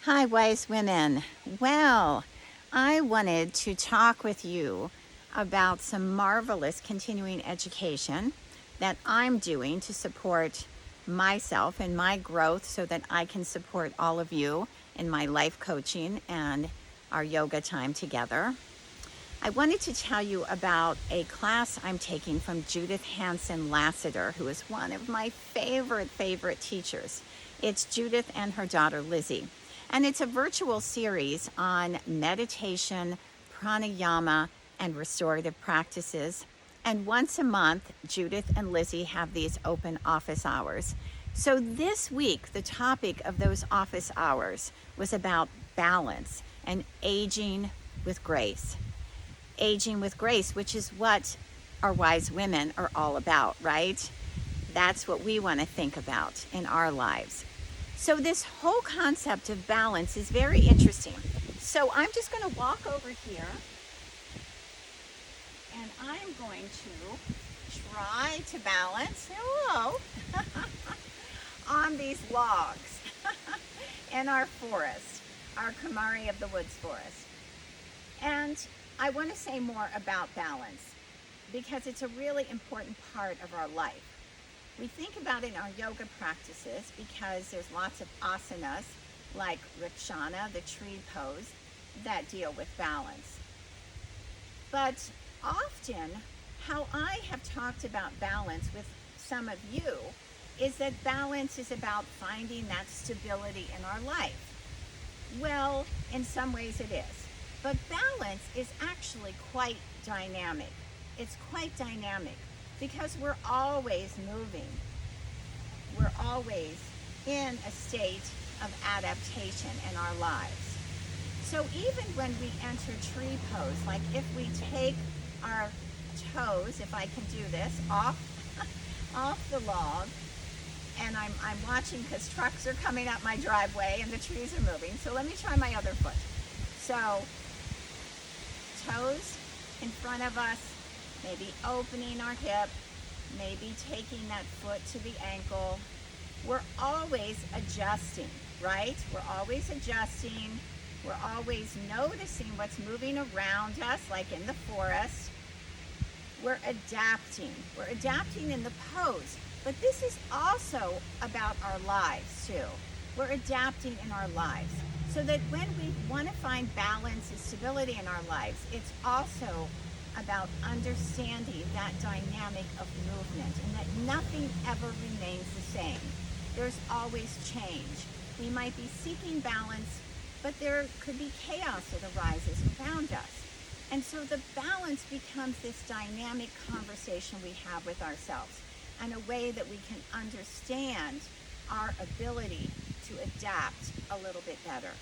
Hi, wise women. Well, I wanted to talk with you about some marvelous continuing education that I'm doing to support myself and my growth so that I can support all of you in my life coaching and our yoga time together. I wanted to tell you about a class I'm taking from Judith Hanson Lassiter, who is one of my favorite teachers. It's Judith and her daughter Lizzie. And it's a virtual series on meditation, pranayama, and restorative practices. And once a month, Judith and Lizzie have these open office hours. So this week, the topic of those office hours was about balance and aging with grace. Aging with grace, which is what our wise women are all about, right? That's what we want to think about in our lives. So this whole concept of balance is very interesting. So I'm just going to walk over here and I'm going to try to balance, hello, on these logs in our forest, our Kamari of the Woods forest. And I want to say more about balance because it's a really important part of our life. We think about it in our yoga practices because there's lots of asanas like Rikshana, the tree pose, that deal with balance. But often, how I have talked about balance with some of you is that balance is about finding that stability in our life. Well, in some ways it is. But balance is actually quite dynamic. It's quite dynamic because we're always moving. We're always in a state of adaptation in our lives. So even when we enter tree pose, like if we take our toes, if I can do this, off the log, and I'm watching because trucks are coming up my driveway and the trees are moving. So let me try my other foot. So toes in front of us, maybe opening our hip, maybe taking that foot to the ankle. We're always adjusting, right? We're always adjusting. We're always noticing what's moving around us, like in the forest. We're adapting. We're adapting in the pose. But this is also about our lives too. We're adapting in our lives. So that when we want to find balance and stability in our lives, it's also about understanding that dynamic of movement and that nothing ever remains the same. There's always change. We might be seeking balance, but there could be chaos that arises around us. And so the balance becomes this dynamic conversation we have with ourselves and a way that we can understand our ability to adapt a little bit better.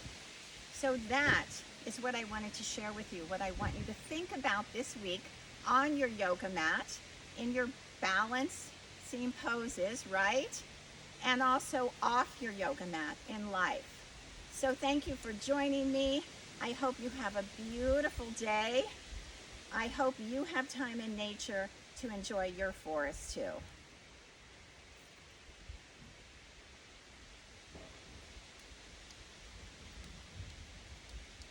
So that is what I wanted to share with you, what I want you to think about this week on your yoga mat, in your balancing poses, right? And also off your yoga mat in life. So thank you for joining me. I hope you have a beautiful day. I hope you have time in nature to enjoy your forest too.